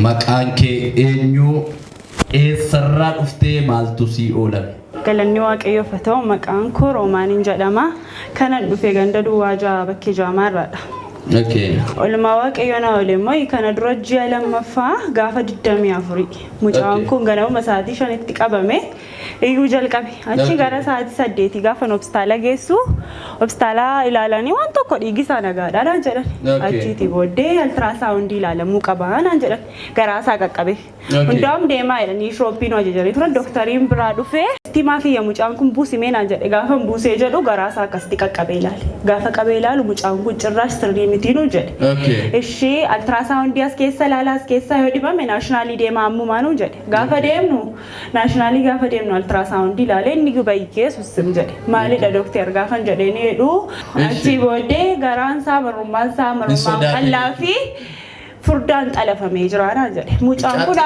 Maqaan kee eenyu eessarraa dhuftee maaltu si oolan? Galanni waaqayyoof haa ta'u maqaan koo Roomaaniin jedhama. Kanan dhufe ganda duwwaa ja'a bakkee jaamaarraadha. Okay. Olmaa waaqayyoo na olemmoo kana dura ji'a lammaffaa gaafa 24 mucaan kun ganama sa'aatii 5tti qabame iyyuu jalqabe. Achi gara sa'aatii 8 gaafa hospitaala geessu hospitaala ilaalanii waan tokko dhiigisaa nagaadha naan jedhan. Achiiti booddee altiraasaawundii ilaalamuu qaba naan jedhan. Garaasaa qaqqabe. Hundaam deemaa jedhanii shooppiin hojjetanii turan doktariin biraa dhufee timaa kiyya mucaan kun buusimee naan jedhe gaafa buusee jedhu garaasaa akkasitti qaqqabee ilaale. Gaafa qabee ilaalu mucaan kun cirraas sirrii miti nu jedhe. Ishee altiraasaawundii as keessa ilaala as keessa yoo dhibame naashinaali deemaa ammumaa nu jedhe. Gaafa deemnu naashinaali gaafa deemnu altiraasaawundii ilaalee inni gubayyee sussim jedhe. Maalidha doktor gaafa jedheen jedhu achi booddee garaansaa marrummaan qallaa fi furdaan xalafamee jiraana jedhe. Mucaan kun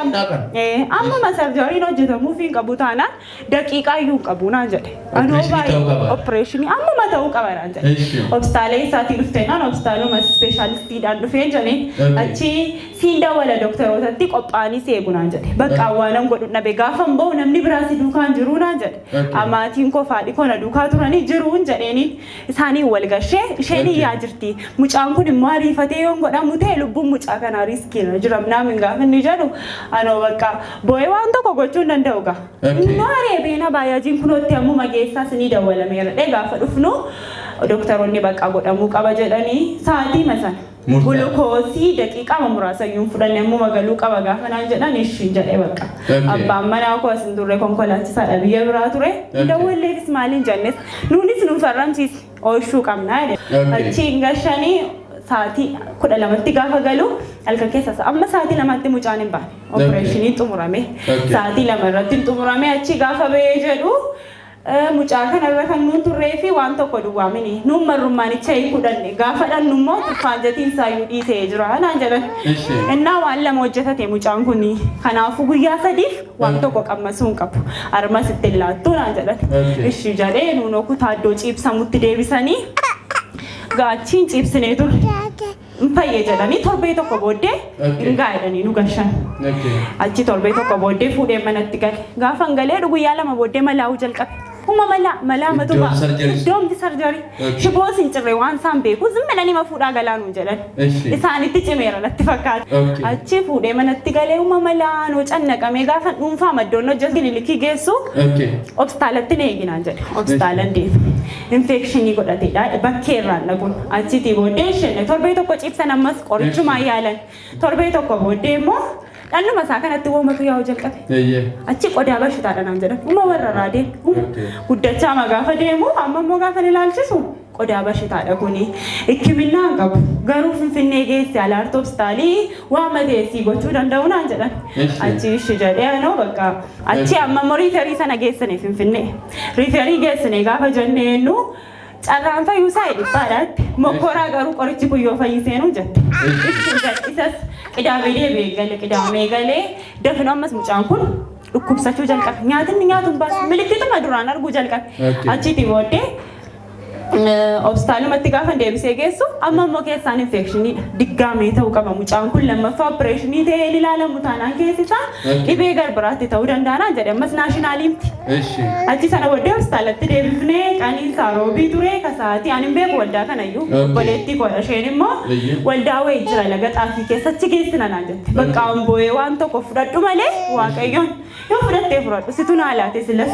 amma sarjariin hojjetamuu fi qabu taanaan daqiiqaa iyyuu qabu naan jedhe. Anoo baay'ee opereeshinii amma ta'uu qaba naan jedhe. Hospitaalee isaatii dhufteenaan hospitaaluma ispeeshaalistiidhaan dhufeen jedheen achi siin dawwala doktorootatti qophaa'anii seegu naan jedhe. Bakka waanan godhu dhabe gaafa mboo namni biraas duukaan jiru naan jedhe. Amaatiin koo faadhi koo na duukaa turanii jiruun jedheeniin isaanii wal gashee isheen iyyaa jirti. Mucaan kun immoo ariifatee yoon godhamu ta'e lubbuun mucaa kana riskiina jira namni gaafa inni jedhu anoo bakka boo'ee waan tokko gochuu hin danda'u gaa. Nooree beena baay'aajiin kunootti ammuma geessaas ni dawwalameera dhee gaafa dhufnu doktoroonni bakka godhamuu qaba jedhanii sa'aatii masan. Gulukoosii daqiiqaa muraasa iyyuu fudhannee ammuma galuu qaba gaafa naan jedhan ishiin jedhee bakka. Abbaan manaa koo asin turre konkolaachisaadha biyya biraa ture. Dawwalleefis maaliin jennes nuunis nu farramsiise ooyishuu qabnaa jedhe. Achiin gashanii sa'aatii 12tti gaafa galu halkan keessa amma sa'aatii 2tti mucaan hin baane opereeshinii xumurame sa'aatii 2 irratti xumurame achi gaafa ba'ee jedhu mucaa kanarra kan nuun turree fi waan tokko duwwaamini nuun marrummaanicha hiikudhanne gaafa dhannummoo turfaanjatiin saayyuu dhiisee jira naan jedhan innaa waan lama hojjetate mucaan kun kanaafuu guyyaa 3 waan tokko qammasuu hin qabu armas itti laattuu naan jedhan ishii jedhee nuunoo kutaaddoo ciibsamutti deebisanii gaachiin ciibsinee ture. Mpayyee jedhanii torbee tokko booddee hingaa jedhanii nu gashan. Achi torbee tokko booddee fuudhee manatti gale. Gaafa galee guyyaa 2 booddee malaa'uu jalqabe. Uma malaa matuma. Doomti sarjarii. Shiboo sin cirree waan isaan beeku zimmadhanii ma fuudhaa galaanuu jedhan. Isaanitti cimeera natti fakkaata. Achi fuudhee manatti galee uma malaa noo cannaqamee gaafa dhuunfaa maddoon hojjetu kilinikii geessu. Obstaalatti na eeginaan jedhe. Obstaalan deemu. Infekshinii godhateedha bakkeerraan dhaguun. Achitti booddee isheen torbee tokko ciibsan ammas qorichumaa yaalan. Torbee tokko booddee immoo dhannuma isaa kanatti woomatu yaa'u jalqabe. Achi qodaa bashitaadha naan jedhan. Uma warra raadeen. Guddachaa ma gaafa deemu amma immoo gaafa ilaalchisu qodaa bashitaadha kuni. Hikiminnaa qabu. Garuu Finfinnee geesse alaartoo hospitaalii waa mateessii gochuu danda'u naan jedhan. Achi ishi jedhee anoo bakka achi amma immoo riiferii sana geessane Finfinnee. Riiferii geessane gaafa jenneennu carraan fayyuusaa dhibbaadhaatti mokkoraa garuu qorichi kun yoo fayyiseenuu jette. Isas qidaamee deebi'ee qidaamee galee dafnoo ammas mucaan kun dhukkubsachuu jalqabe. Nyaatinni nyaatuun baasu milikkituma duraan arguu jalqabe. Achitti booddee obstaalumatti gaafa deebisee geessu amma immoo keessaan infekshiniidha. Diggaamee ta'uu qaba mucaan kun lammaffaa opereeshinii ta'ee ilaalamu taanaan keessisaa dhibee garbiraatti ta'uu danda'anaa jedhe ammas naashinaaliimti. Achi sana booddee obstaalatti deebifnee qaniinsaa roobii ture kasaatii ani hin beeku waldaa kanayyuu obboleettii koodha isheen immoo waldaa wayii jira laga xaafii keessatti geessina naan jette. Bakka amboo'ee waan tokko fudhadhu malee waaqayyoon yoo fudhattee fudhadhu situ naa laate silas.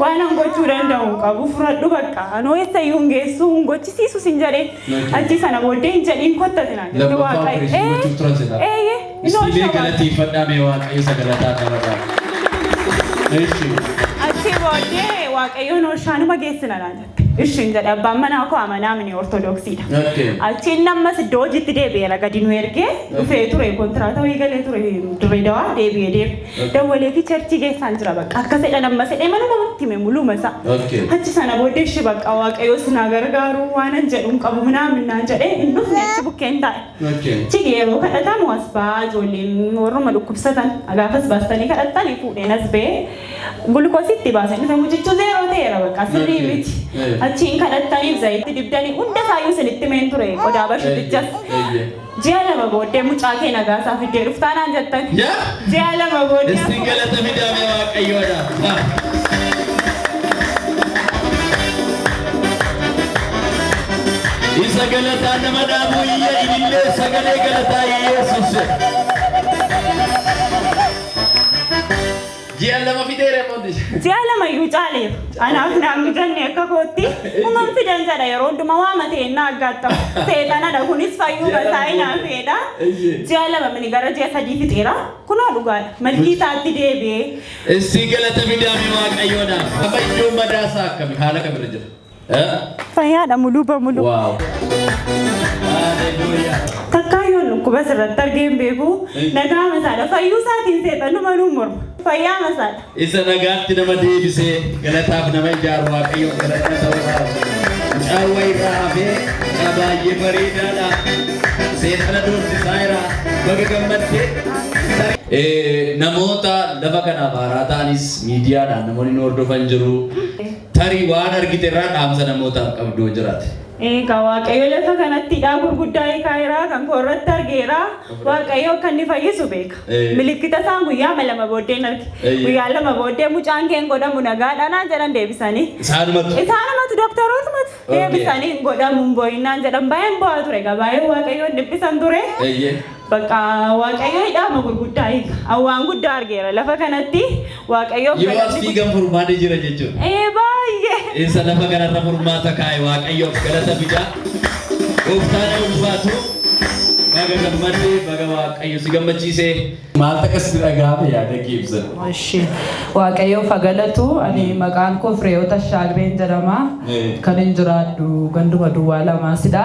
Waan an gochuu danda'u qabu fudhadhu bakka anoo eessayyuu hin geessu hin gochisiisu sin jedhee achi sana booddee hin jedhiin kottati naan jette waaqayyo. Istiilee galateeffadhaa mee waaqayyo sagalataa qabataa. Achi booddee waaqayyoon hooshaanuma geessina naan jette. Ishiin jedhe abbaan manaa koo amanaa mini ortodoksiidha. Achiin ammas iddoo hojiitti deebi'eera gadi nu ergee dhufee ture kontiraata wayii galee ture Dirreedawaa deebi'ee deeme. Dawwalee fi cherchii geessaan jira bakka akka sedhan ammas jedhee mana namatti hime mul'uma isaa. Achi sana booddee ishee bakka waaqayyoo sinaa gargaaru waan an jedhu hin qabu minaa jedhee hin dhufne achi bukkeen taa'e. Achi yeroo kadhatamu as ba'aa ijoolleen warruma dhukkubsatan gaafas baastanii kadhatanii fuudheen as ba'ee gulukoositti baasan isa mucichuu zeeroo ta'eera bakka sirrii miti. achiin kadhattaniif zayitii dibdanii hunda saayyuu isinitti meen ture qodaa bashutichas ji'a lama booddee mucaa kee nagaasaa fiddee dhuftaanaan jettan ji'a lama booddee isin galata midhaame waaqayyoodha isa galataa nama dhaabuu iyya ilillee sagalee galataa Yesuus ji'a lama fideere mootii ji'a lama iyyuu caaleef anaaf naamni jennee akka kootti uumam fidan jedha yeroo hundumaa waamatee innaa aggaattamu seexanadha kunis fayyuu basaayinaa feedha ji'a lama mini gara ji'a sadii fixeera kunoo dhugaadha malkii isaatti deebi'ee isii galata midhaame waaqayyoodha amma iddoo madaasaa akkami haala kamirra jira fayyaadha muluu bamuluu waaw haleluuyaa takkaayyoon dhukkuba sirratti argeen beeku nagaa masaadha fayyuu isaatiin seexanuma nuu morma fayyaa masaadha isa nagaatti nama deebisee galataaf nama ijaaru waaqayyo galata ta'uudhaaf caawwa irraa hafee baay'ee bareedaadha seexana doorsisaa irraa baga gammaddee namoota lafa kanaaf haaraa ta'anis miidiyaadhaan namoonni nu hordofan jiru tarii waan argite irraa dhaamsa namootaaf qabdoo jiraate. Egaa waaqayyo lafa kanatti gurguddaa eekaayiraa kan koorratti argeera waaqayyo kan inni fayyisu beeka. Milikkita isaan guyyaa lama booddeen arge. Guyyaa lama booddee mucaan keen godhamu nagaadhaan jedhan deebisanii. Isaanumatu doktorotumatu deebisanii godhamu boo'innaan jedhan baay'een bu'aa ture egaa baay'ee waaqayyoon dhiphisan ture. Bakka waaqayyo hidhaama gurguddaa eega. Awwaan guddaa argeera lafa kanatti waaqayyo. Yoo as fiigan furmaatee jira jechuudha. Baay'ee. Isa lafa kanarra furmaata kaa'e waaqayyoof galata fidaa. Gooftaan ulfaatu baga gammaddee baga waaqayyo si gammachiisee maal takkasitti dhaga'ame yaada ibsan. Waaqayyo fagalatu ani maqaan koo Fireeyoota Shaagireen jedhama. Kan hin jiraadhu ganduma duwwaa lamaasidha.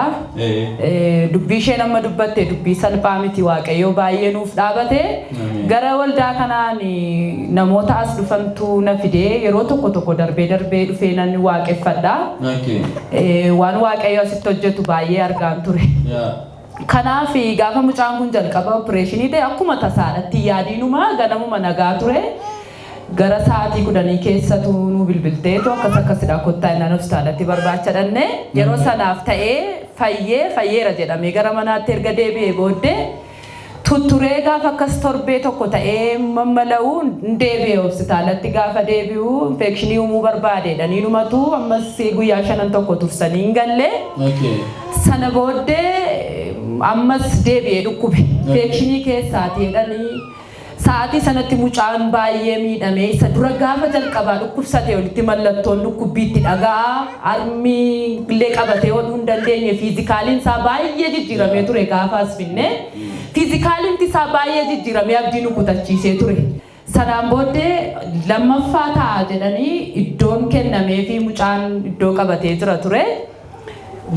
Dubbii isheen amma dubbatte dubbii salphaa miti waaqayyo baay'ee nuuf dhaabate. Gara waldaa kanaan namoota as dhufantu na fidee yeroo tokko tokko darbee dhufee nan waaqeffadha. Waan waaqayyo asitti hojjetu baay'ee argaan ture. Kanaaf gaafa mucaan kun jalqaba opereeshinii ta'e akkuma tasaadhatti yaadiinuma ganamuma nagaa ture. Gara sa'aatii 10 keessatu nu bilbilteetu akkasidha kottaa innaan hospitaalatti barbaacha dhanne yeroo sanaaf ta'ee fayyeera jedhamee gara manaatti erga deebi'ee booddee tutturee gaafa akkas torbee tokko ta'ee mammala'uu deebi'ee hospitaalatti gaafa deebi'u infekshinii uumuu barbaadedhanii dhumatu ammas guyyaa 5 tokko tursanii hin galle sana booddee ammas deebi'ee dhukkube infekshinii keessaati jedhanii sa'aatii sanatti mucaan baay'ee miidhamee isa dura gaafa jalqabaa dhukkubsate walitti mallattoon dhukkubbiitti dhagaa armii illee qabatee hodhuu hin dandeenye fiizikaaliin isaa baay'ee jijjiiramee ture gaafa as finne fiizikaaliin isaa baay'ee jijjiiramee abdii nu kutachiisee ture. Sanaan booddee lammaffaa ta'a jedhanii iddoon kennamee fi mucaan iddoo qabatee jira ture.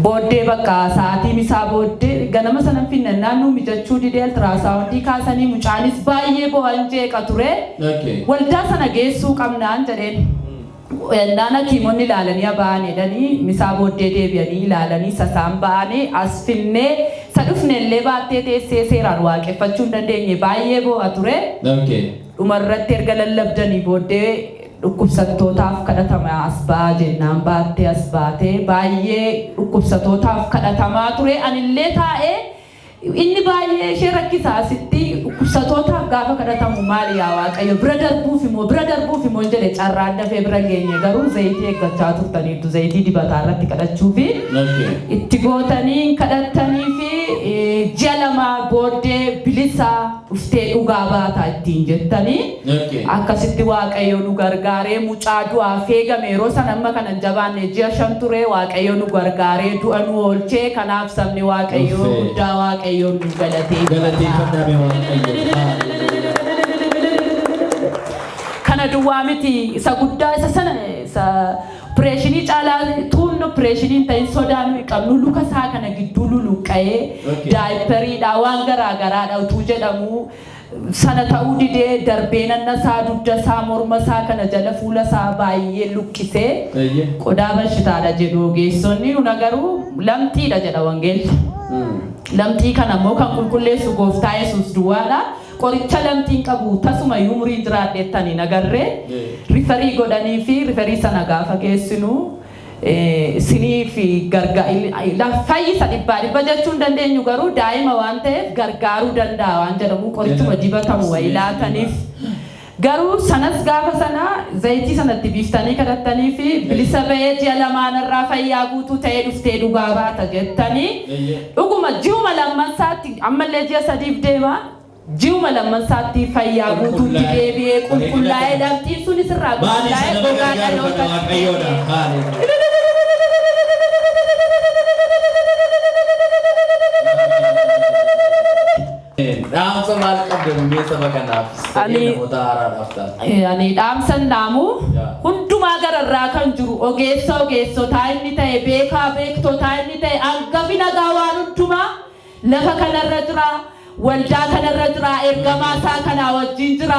Booddee bakka sa'aatiin isaa booddee ganama sana finna naannoo mijachuu didee ultiraasaawundii kaasanii mucaanis baay'ee bo'aan jeeqa ture. Waldaa sana geessuu qabnaan jedheen. Naana kiimonni ilaalanii ba'an jedhanii misaa booddee deebi'anii ilaalanii sasaan ba'anii as finnee sadhufnellee baattee teessee seeraan waaqeffachuu hin dandeenye baay'ee bo'aa ture. Dhumarratti erga lallabdanii booddee dhukkubsattootaaf kadhatama as ba'aa jennaan baattee as baatee baay'ee dhukkubsattootaaf kadhatamaa ture anillee taa'ee inni baay'ee ishee rakkisaa asitti dhukkubsattootaaf gaafa kadhatamu maali yaa waaqayyo bira darbuuf immoo jedhe carraan dafee bira geenye garuu zayitii eeggachaa turtaniitu zayitii dibataa irratti kadhachuu fi itti gootanii kadhattanii fi ji'a lama booddee bilisa dhuftee dhugaa baataa ittiin jettanii akkasitti waaqayyo nu gargaaree mucaa du'aa feegame yeroo san amma kana jabaanne ji'a 5 ture waaqayyo nu gargaaree du'a nu oolchee kanaaf sabni waaqayyo guddaa waaqayyo nu galateeffadhaa kana duwwaa miti isa guddaa isa sana isa opereeshinii caalaa tuun opereeshinii ta'in sodaan qabnu luka isaa kana gidduu luluqqa'ee daayiperiidhaa waan garaagaraadha utuu jedhamu sana ta'uu didee darbee nannasaa dugdasaa mormasaa kana jala fuulasaa baay'ee luqqisee qodaa bashitaadha jedhu ogeessonni nu garuu lamxiidha jedha wangeelli. Lamxii kana immoo kan qulqulleessu gooftaa Yesuus duwwaadha. Qoricha lamxiin qabu tasuma umuriin jiraadheettanii nagarree rifarii godhanii fi rifarii sana gaafa geessinu isinii fi fayyisa dhibbaa dhibba jechuun dandeenyu garuu daa'ima waan ta'eef gargaaruu danda'a waan jedhamu qorichuma dibatamu wayii laataniif. Garuu sanas gaafa sana zayitii sanatti biiftanii kadhattanii fi bilisa ba'ee ji'a lamaanirraa fayyaa guutuu ta'ee dhuftee dhugaa baata jettanii dhuguma ji'uma lammansaatti ammallee ji'a sadiif deema ji'uma lammansaatti fayyaa guutuutti deebi'ee qulqullaa'ee dhabxiin sunis irraa qulqullaa'ee gogaa dhaloota. Dhaamsa maal qabdu meessa bakanaaf namoota haaraadhaaf ta'a. Ani dhaamsa naamu hundumaa gararraa kan jiru ogeessotaa inni ta'e beekaa beektotaa inni ta'e hangafi nagaa waan hundumaa lafa kanarra jira waldaa kanarra jira ergamaa isaa kanaa wajjin jira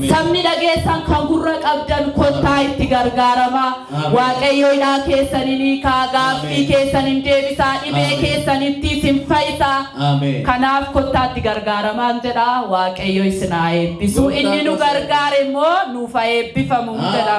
sabni dhageessan kan gurra qabdan kottaa itti gargaarama waaqayyo hidhaa keessanii gaaffii keessaniin deebisaa dhibee keessanitti isin fayyisa kanaaf kottaa itti gargaaramaan jedha waaqayyo isin haa eebbisu inni nu gargaare immoo nuuf haa eebbifamu jedha.